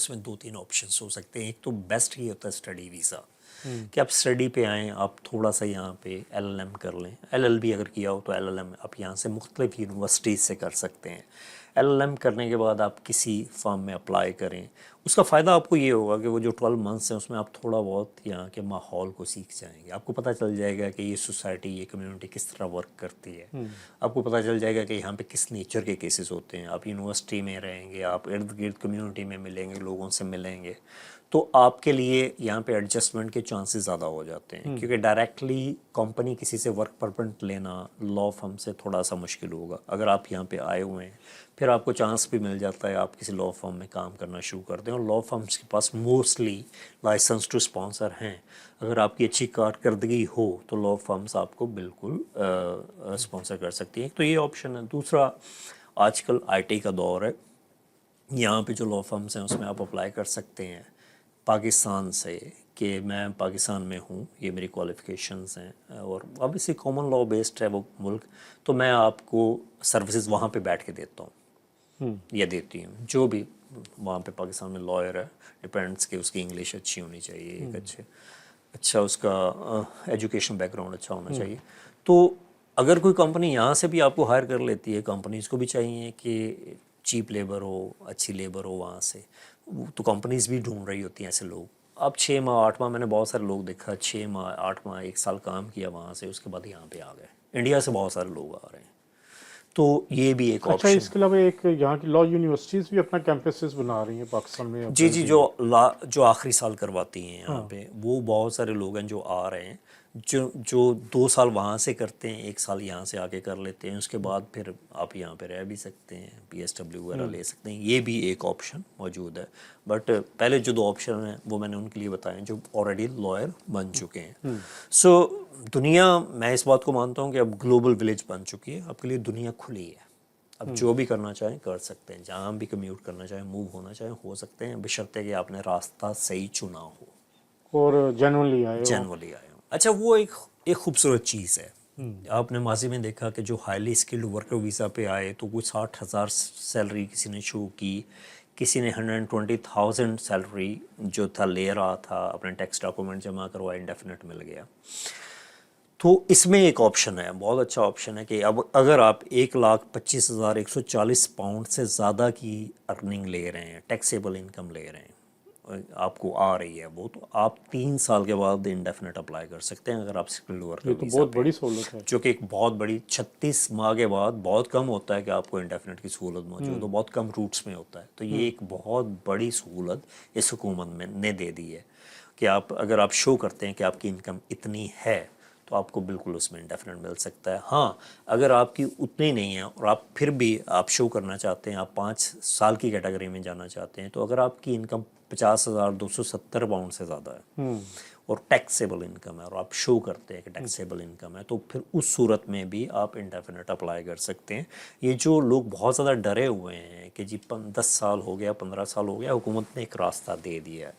اس میں 2-3 آپشنس ہو سکتے ہیں. ایک تو بیسٹ ہی ہوتا ہے اسٹڈی ویزا, کہ آپ اسٹڈی پہ آئیں, آپ تھوڑا سا یہاں پہ LLM کر لیں. LLB اگر کیا ہو تو LLM آپ یہاں سے مختلف یونیورسٹیز سے کر سکتے ہیں. LLM کرنے کے بعد آپ کسی فارم میں اپلائی کریں. اس کا فائدہ آپ کو یہ ہوگا کہ وہ جو 12 منتھس ہیں اس میں آپ تھوڑا بہت یہاں کے ماحول کو سیکھ جائیں گے. آپ کو پتہ چل جائے گا کہ یہ سوسائٹی, یہ کمیونٹی کس طرح ورک کرتی ہے. آپ کو پتہ چل جائے گا کہ یہاں پہ کس نیچر کے کیسز ہوتے ہیں. آپ یونیورسٹی میں رہیں گے, آپ ارد گرد کمیونٹی میں ملیں گے, لوگوں سے ملیں گے, تو آپ کے لیے یہاں پہ ایڈجسٹمنٹ کے چانسز زیادہ ہو جاتے ہیں. کیونکہ ڈائریکٹلی کمپنی کسی سے ورک پرمٹ لینا لا فرم سے تھوڑا سا مشکل ہوگا. اگر آپ یہاں پہ آئے ہوئے ہیں پھر آپ کو چانس بھی مل جاتا ہے, آپ کسی لا فرم میں کام کرنا شروع کرتے ہیں. اور لا فرمس کے پاس موسٹلی لائسنس ٹو اسپانسر ہیں. اگر آپ کی اچھی کارکردگی ہو تو لا فرمس آپ کو بالکل اسپانسر کر سکتی ہیں. تو یہ آپشن ہے. دوسرا, آج کل IT کا دور ہے, یہاں پہ جو لا فرمس ہیں اس میں آپ اپلائی کر سکتے ہیں پاکستان سے, کہ میں پاکستان میں ہوں, یہ میری کوالیفیکیشنز ہیں, اور obviously کامن لا بیسڈ ہے وہ ملک, تو میں آپ کو سروسز وہاں پہ بیٹھ کے دیتا ہوں یا دیتی ہوں. جو بھی وہاں پہ پاکستان میں لائر ہے, ڈپینڈس کہ اس کی انگلش اچھی ہونی چاہیے, ایک اچھا اس کا ایجوکیشن بیک گراؤنڈ اچھا ہونا چاہیے. تو اگر کوئی کمپنی یہاں سے بھی آپ کو ہائر کر لیتی ہے, کمپنیز کو بھی چاہیے کہ چیپ لیبر ہو, اچھی لیبر ہو وہاں سے, تو کمپنیز بھی ڈھونڈ رہی ہوتی ہیں ایسے لوگ. اب 6 ماہ 8 ماہ میں نے بہت سارے لوگ دیکھا, 6 ماہ 8 ماہ 1 سال کام کیا وہاں سے, اس کے بعد یہاں پہ آ گئے. انڈیا سے بہت سارے لوگ آ رہے ہیں, تو یہ بھی ایک اچھا, آپشن. اس کے علاوہ ایک یہاں کی لا یونیورسٹیز بھی اپنا کیمپسز بنا رہی ہیں پاکستان میں. جی, جو آخری سال کرواتی ہیں یہاں پہ, وہ بہت سارے لوگ ہیں جو آ رہے ہیں, جو 2 سال وہاں سے کرتے ہیں, 1 سال یہاں سے آ کے کر لیتے ہیں. اس کے بعد پھر آپ یہاں پہ رہ بھی سکتے ہیں, PSW وغیرہ لے سکتے ہیں. یہ بھی ایک آپشن موجود ہے. بٹ پہلے جو 2 آپشن ہیں وہ میں نے ان کے لیے بتائے جو آلریڈی لائر بن چکے ہیں. سو دنیا, میں اس بات کو مانتا ہوں کہ اب گلوبل ولیج بن چکی ہے. آپ کے لیے دنیا کھلی ہے, اب جو بھی کرنا چاہیں کر سکتے ہیں, جہاں بھی کمیوٹ کرنا چاہیں, موو ہونا چاہیں ہو سکتے ہیں, بشرطے کہ آپ نے راستہ صحیح چنا ہو اور جنرلی آئے ہوں. اچھا, وہ ایک خوبصورت چیز ہے. آپ نے ماضی میں دیکھا کہ جو ہائیلی اسکلڈ ورکر ویزا پہ آئے تو کوئی 60,000 سیلری کسی نے شو کی, کسی نے 120,000 سیلری جو تھا لے رہا تھا, اپنے ٹیکس ڈاکومنٹ جمع کروا, انڈیفینٹ مل گیا. تو اس میں ایک آپشن ہے, بہت اچھا آپشن ہے, کہ اب اگر آپ 1,25,140 پاؤنڈ سے زیادہ کی ارننگ لے رہے ہیں, ٹیکسیبل انکم لے رہے ہیں, آپ کو آ رہی ہے وہ, تو آپ 3 سال کے بعد انڈیفینٹ اپلائی کر سکتے ہیں اگر آپ اسکلڈ ورکر یہ تو ویزا بہت پہ, بڑی سہولت ہے. جو کہ ایک بہت بڑی 36 ماہ کے بعد, بہت کم ہوتا ہے کہ آپ کو انڈیفینٹ کی سہولت موجود ہو, بہت کم روٹس میں ہوتا ہے. تو یہ ایک بہت بڑی سہولت اس حکومت میں نے دے دی ہے, کہ آپ اگر آپ شو کرتے ہیں کہ آپ کی انکم اتنی ہے تو آپ کو بالکل اس میں انڈیفینٹ مل سکتا ہے. ہاں, اگر آپ کی اتنی نہیں ہے اور آپ پھر بھی آپ شو کرنا چاہتے ہیں, آپ 5 سال کی کیٹیگری میں جانا چاہتے ہیں, تو اگر آپ کی انکم 50,270 پاؤنڈ سے زیادہ ہے اور ٹیکسیبل انکم ہے, اور آپ شو کرتے ہیں کہ ٹیکسیبل انکم ہے, تو پھر اس صورت میں بھی آپ انڈیفینٹ اپلائی کر سکتے ہیں. یہ جو لوگ بہت زیادہ ڈرے ہوئے ہیں کہ جی 10 سال ہو گیا, 15 سال ہو گیا, حکومت نے ایک راستہ دے دیا ہے,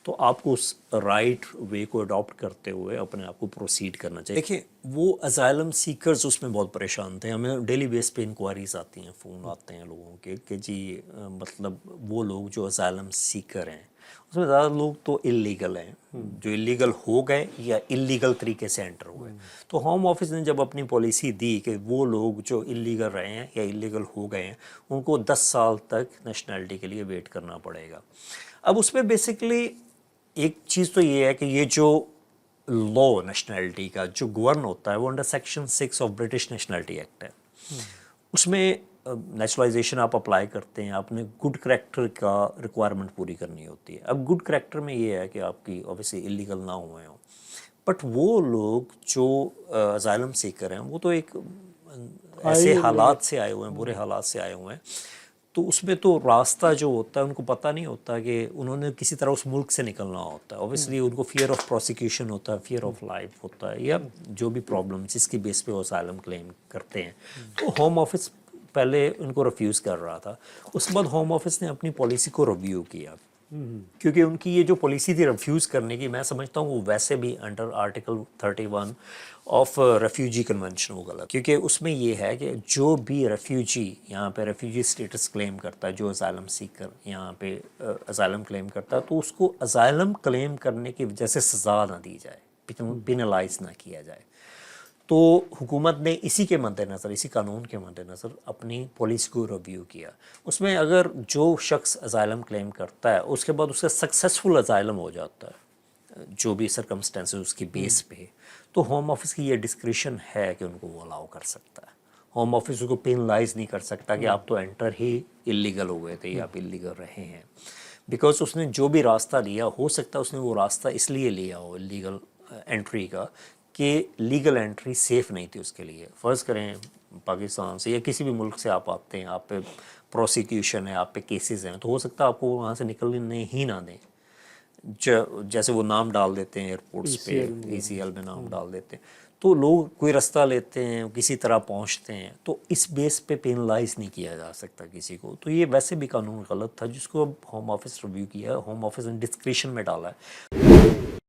تو آپ کو اس رائٹ وے کو اڈاپٹ کرتے ہوئے اپنے آپ کو پروسیڈ کرنا چاہیے. دیکھیں, وہ اسائلم سیکرز اس میں بہت پریشان تھے. ہمیں ڈیلی بیس پہ انکوائریز آتی ہیں, فون آتے ہیں لوگوں کے کہ جی مطلب وہ لوگ جو اسائلم سیکر ہیں, اس میں زیادہ لوگ تو اللیگل ہیں, جو اللیگل ہو گئے یا اللیگل طریقے سے انٹر ہوئے. تو ہوم آفس نے جب اپنی پالیسی دی کہ وہ لوگ جو اللیگل رہے ہیں یا اللیگل ہو گئے ہیں, ان کو 10 سال تک نیشنلٹی کے لیے ویٹ کرنا پڑے گا. اب اس میں بیسکلی ایک چیز تو یہ ہے کہ یہ جو لا نیشنلٹی کا جو گورن ہوتا ہے وہ under section 6 of British nationality act ہے. اس میں نیچرلائزیشن آپ اپلائی کرتے ہیں, آپ نے گڈ کریکٹر کا ریکوائرمنٹ پوری کرنی ہوتی ہے. اب گڈ کریکٹر میں یہ ہے کہ آپ کی اوبیسلی اللیگل نہ ہوئے ہوں, بٹ وہ لوگ جو اسائلم سیکر ہیں وہ تو ایک ایسے حالات سے آئے ہوئے ہیں, برے حالات سے آئے ہوئے ہیں, تو اس میں تو راستہ جو ہوتا ہے ان کو پتہ نہیں ہوتا کہ انہوں نے کسی طرح اس ملک سے نکلنا ہوتا ہے. اوبیسلی ان کو فیئر آف پروسیکیوشن ہوتا ہے, فیئر آف لائف ہوتا ہے, یا جو بھی پرابلم جس کی بیس پہ وہ اسائلم کلیم کرتے ہیں. تو ہوم آفس پہلے ان کو ریفیوز کر رہا تھا, اس کے بعد ہوم آفس نے اپنی پالیسی کو ریویو کیا, کیونکہ ان کی یہ جو پالیسی تھی ریفیوز کرنے کی, میں سمجھتا ہوں وہ ویسے بھی under article 31 of refugee convention وہ غلط، کیونکہ اس میں یہ ہے کہ جو بھی ریفیوجی یہاں پہ ریفیوجی اسٹیٹس کلیم کرتا ہے، جو اسائلم سیکر یہاں پہ اسائلم کلیم کرتا ہے، تو اس کو اسائلم کلیم کرنے کی وجہ سے سزا نہ دی جائے، پینلائز نہ کیا جائے. تو حکومت نے اسی کے مد نظر، اسی قانون کے مد نظر اپنی پالیسی کو ریویو کیا. اس میں اگر جو شخص اسائلم کلیم کرتا ہے اس کے بعد اس کا سکسیسفل اسائلم ہو جاتا ہے، جو بھی سرکمسٹینسز اس کی بیس پہ، تو ہوم آفس کی یہ ڈسکریشن ہے کہ ان کو وہ الاؤ کر سکتا ہے. ہوم آفس کو پینلائز نہیں کر سکتا کہ آپ تو انٹر ہی اللیگل ہوئے تھے یا آپ اللیگل رہے ہیں، بیکاز اس نے جو بھی راستہ لیا، ہو سکتا ہے اس نے وہ راستہ اس لیے لیا ہو اللیگل انٹری کا کہ لیگل انٹری سیف نہیں تھی اس کے لیے. فرض کریں پاکستان سے یا کسی بھی ملک سے آپ آتے ہیں، آپ پہ پروسیکیوشن ہے، آپ پہ کیسز ہیں، تو ہو سکتا ہے آپ کو وہاں سے نکلنے ہی نہ دیں. جیسے وہ نام ڈال دیتے ہیں ایئرپورٹس پہ، ECL میں نام ڈال دیتے ہیں، تو لوگ کوئی رستہ لیتے ہیں، کسی طرح پہنچتے ہیں، تو اس بیس پہ پینلائز نہیں کیا جا سکتا کسی کو. تو یہ ویسے بھی قانون غلط تھا جس کو اب ہوم آفس ریویو کیا ہے، ہوم آفس نے ڈسکریشن میں ڈالا ہے.